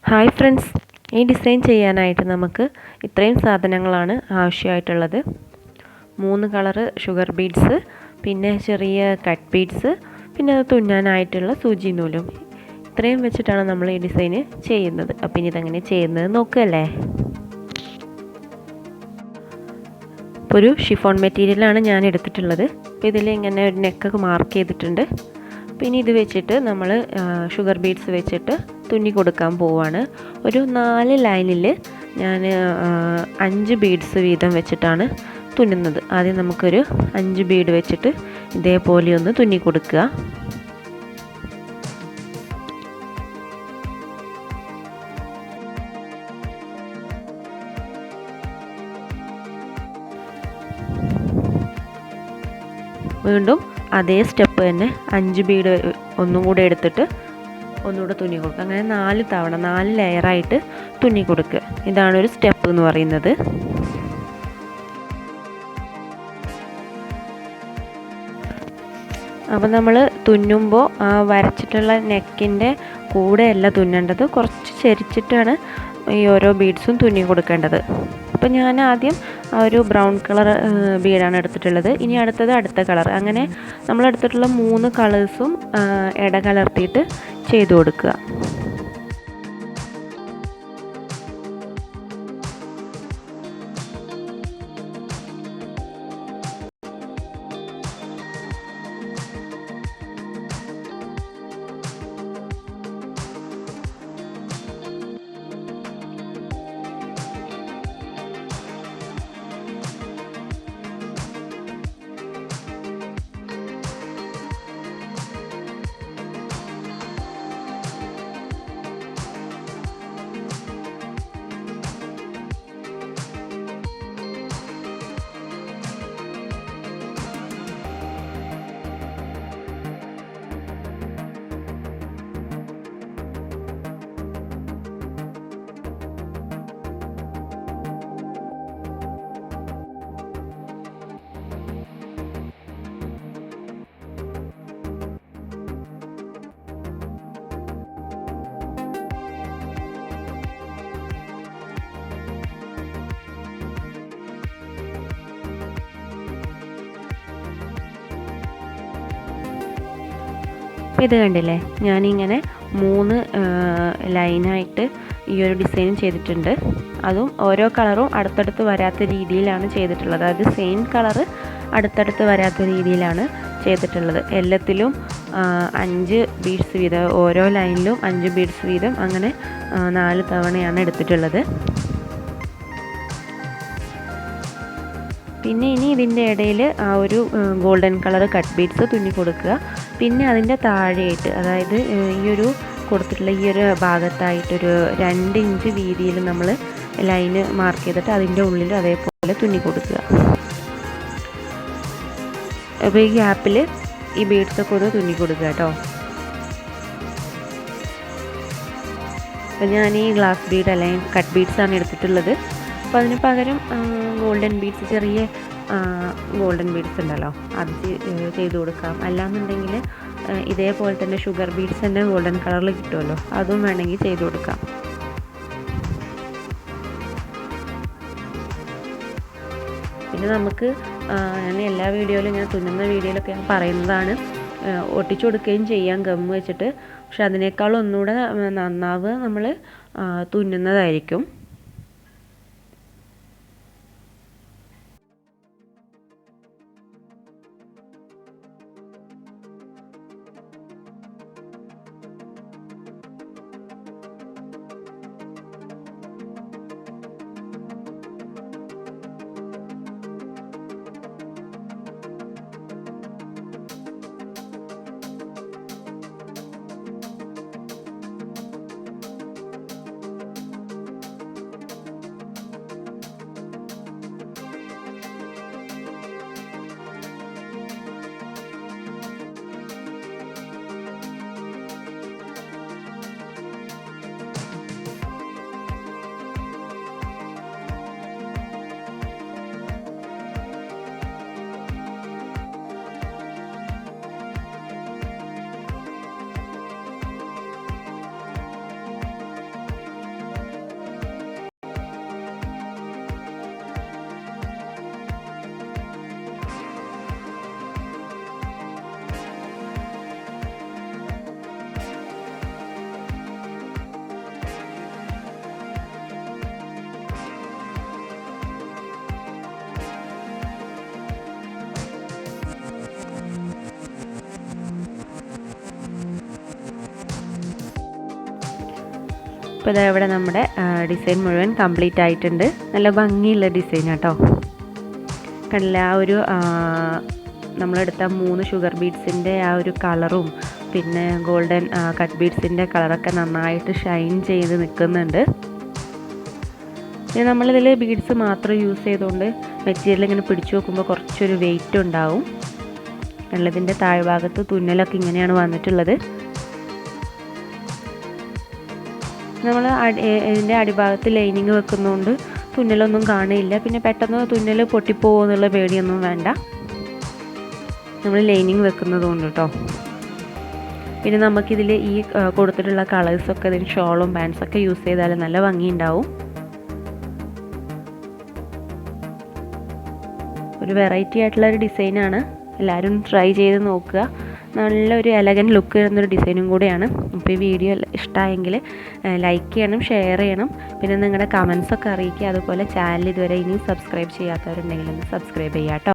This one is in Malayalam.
ഹായ് ഫ്രണ്ട്സ്, ഈ ഡിസൈൻ ചെയ്യാനായിട്ട് നമുക്ക് ഇത്രയും സാധനങ്ങളാണ് ആവശ്യമായിട്ടുള്ളത്. 3 കളറ് ഷുഗർ ബീഡ്സ്, പിന്നെ ചെറിയ കട്ട് ബീഡ്സ്, പിന്നെ അത് തുന്നാനായിട്ടുള്ള സൂചി നൂലും. ഇത്രയും വെച്ചിട്ടാണ് നമ്മൾ ഈ ഡിസൈന് ചെയ്യുന്നത്. അപ്പോൾ ഇനി ഇതെങ്ങനെ ചെയ്യുന്നത് നോക്കുകയല്ലേ. ഇപ്പോൾ ഒരു ഷിഫോൺ മെറ്റീരിയലാണ് ഞാൻ എടുത്തിട്ടുള്ളത്. അപ്പോൾ ഇതിൽ ഇങ്ങനെ ഒരു നെക്കൊക്കെ മാർക്ക് ചെയ്തിട്ടുണ്ട്. പിന്നെ ഇത് വെച്ചിട്ട് നമ്മൾ ഷുഗർ ബീഡ്സ് വെച്ചിട്ട് തുന്നി കൊടുക്കാൻ പോവുകയാണ്. ഒരു 4 ലൈനിൽ ഞാൻ 5 ബീഡ്സ് വീതം വെച്ചിട്ടാണ് തുന്നുന്നത്. ആദ്യം നമുക്കൊരു 5 ബീഡ് വെച്ചിട്ട് ഇതേപോലെ ഒന്ന് തുന്നി കൊടുക്കുക. വീണ്ടും അതേ സ്റ്റെപ്പ് തന്നെ 5 ബീഡ് ഒന്നും കൂടെ എടുത്തിട്ട് ഒന്നുകൂടെ തുന്നി കൊടുക്കുക. അങ്ങനെ 4 തവണ 4 ലെയറായിട്ട് തുന്നി കൊടുക്കുക. ഇതാണ് ഒരു സ്റ്റെപ്പ് എന്ന് പറയുന്നത്. അപ്പോൾ നമ്മൾ തുന്നുമ്പോൾ വരച്ചിട്ടുള്ള നെക്കിൻ്റെ കൂടെയല്ല തുന്നേണ്ടത്, കുറച്ച് ചരിച്ചിട്ടാണ് ഈ ഓരോ ബീഡ്സും തുന്നി കൊടുക്കേണ്ടത്. അപ്പോൾ ഞാൻ ആദ്യം ഒരു ബ്രൗൺ കളർ ബീഡാണ് എടുത്തിട്ടുള്ളത്. ഇനി അടുത്ത കളർ. അങ്ങനെ നമ്മൾ എടുത്തിട്ടുള്ള 3 കളേഴ്സും ഇടകലർത്തിയിട്ട് ചെയ്തു കൊടുക്കുക. അപ്പോൾ ഇത് കണ്ടില്ലേ, ഞാനിങ്ങനെ 3 ലൈനായിട്ട് ഈ ഒരു ഡിസൈൻ ചെയ്തിട്ടുണ്ട്. അതും ഓരോ കളറും അടുത്തടുത്ത് വരാത്ത രീതിയിലാണ് ചെയ്തിട്ടുള്ളത്. അതായത് സെയിം കളറ് അടുത്തടുത്ത് വരാത്ത രീതിയിലാണ് ചെയ്തിട്ടുള്ളത്. എല്ലാത്തിലും 5 ബീഡ്സ് വീതം, ഓരോ ലൈനിലും 5 ബീഡ്സ് വീതം, അങ്ങനെ 4 തവണയാണ് എടുത്തിട്ടുള്ളത്. പിന്നെ ഇനി ഇതിൻ്റെ ഇടയിൽ ആ ഒരു ഗോൾഡൻ കളർ കട്ട് ബീഡ്സ് തുന്നി കൊടുക്കുക. പിന്നെ അതിൻ്റെ താഴെയായിട്ട്, അതായത് ഈ ഒരു കൊടുത്തിട്ടുള്ള ഈ ഒരു ഭാഗത്തായിട്ടൊരു 2 ഇഞ്ച് വീതിയിൽ നമ്മൾ ലൈന് മാർക്ക് ചെയ്തിട്ട് അതിൻ്റെ ഉള്ളിൽ അതേപോലെ തുന്നി കൊടുക്കുക. അപ്പോൾ ഈ ഗ്യാപ്പിൽ ഈ ബീഡ്സൊക്കെ ഒന്ന് തുന്നി കൊടുക്കുക കേട്ടോ. അപ്പോൾ ഞാൻ ഈ ഗ്ലാസ് ബീഡ് അല്ലെങ്കിൽ കട്ട് ബീഡ്സാണ് എടുത്തിട്ടുള്ളത്. അപ്പോൾ അതിന് പകരം ഗോൾഡൻ ബീഡ്സ്, ചെറിയ ഗോൾഡൻ ബീഡ്സ് ഉണ്ടല്ലോ, അത് ചെയ്ത് കൊടുക്കാം. അല്ലാന്നുണ്ടെങ്കിൽ ഇതേപോലെ തന്നെ ഷുഗർ ബീഡ്സ് തന്നെ ഗോൾഡൻ കളറിൽ കിട്ടുമല്ലോ, അതും വേണമെങ്കിൽ ചെയ്ത് കൊടുക്കാം. പിന്നെ നമുക്ക് ഞാൻ എല്ലാ വീഡിയോയിലും, ഞാൻ തുന്നുന്ന വീഡിയോയിലൊക്കെ ഞാൻ പറയുന്നതാണ്, ഒട്ടിച്ചു കൊടുക്കുകയും ചെയ്യാം ഗം വെച്ചിട്ട്. പക്ഷെ അതിനേക്കാളും ഒന്നുകൂടെ നന്നാവുക നമ്മൾ തുന്നുന്നതായിരിക്കും. ഇപ്പോൾ ഇതാ ഇവിടെ നമ്മുടെ ഡിസൈൻ മുഴുവൻ കംപ്ലീറ്റ് ആയിട്ടുണ്ട്. നല്ല ഭംഗിയുള്ള ഡിസൈൻ കേട്ടോ. കണ്ടില്ല, ആ ഒരു നമ്മളെടുത്ത 3 ഷുഗർ ബീഡ്സിൻ്റെ ആ ഒരു കളറും പിന്നെ ഗോൾഡൻ കട്ട് ബീഡ്സിൻ്റെ കളറൊക്കെ നന്നായിട്ട് ഷൈൻ ചെയ്ത് നിൽക്കുന്നുണ്ട്. പിന്നെ നമ്മളിതിൽ ബീഡ്സ് മാത്രം യൂസ് ചെയ്തുകൊണ്ട് മെറ്റീരിയൽ ഇങ്ങനെ പിടിച്ചു നോക്കുമ്പോൾ കുറച്ചൊരു വെയിറ്റ് ഉണ്ടാവും. ഉള്ളതിൻ്റെ താഴ്ഭാഗത്ത് തുന്നലൊക്കെ ഇങ്ങനെയാണ് വന്നിട്ടുള്ളത്. നമ്മൾ ഇതിൻ്റെ അടിഭാഗത്ത് ലൈനിങ് വെക്കുന്നതുകൊണ്ട് തുന്നലൊന്നും കാണില്ല. പിന്നെ പെട്ടെന്ന് തുന്നൽ പൊട്ടിപ്പോകുമോ എന്നുള്ള പേടിയൊന്നും വേണ്ട, നമ്മൾ ലൈനിങ് വെക്കുന്നത് കൊണ്ട് കേട്ടോ. പിന്നെ നമുക്കിതിൽ ഈ കൊടുത്തിട്ടുള്ള കളേഴ്സൊക്കെ ഇതിന് ഷോളും പാൻസൊക്കെ യൂസ് ചെയ്താൽ നല്ല ഭംഗിയുണ്ടാവും. ഒരു വെറൈറ്റി ആയിട്ടുള്ളൊരു ഡിസൈനാണ്. എല്ലാവരും ട്രൈ ചെയ്ത് നോക്കുക. നല്ലൊരു എലഗൻറ്റ് ലുക്ക് വരുന്നൊരു ഡിസൈനും കൂടിയാണ്. അപ്പോൾ ഈ വീഡിയോ ഇഷ്ടമായെങ്കിൽ ലൈക്ക് ചെയ്യണം, ഷെയർ ചെയ്യണം. പിന്നെ നിങ്ങളുടെ കമൻസൊക്കെ അറിയിക്കുക. അതുപോലെ ചാനൽ ഇതുവരെ ഇനിയും സബ്സ്ക്രൈബ് ചെയ്യാത്തവരുണ്ടെങ്കിൽ ഒന്ന് സബ്സ്ക്രൈബ് ചെയ്യാം കേട്ടോ.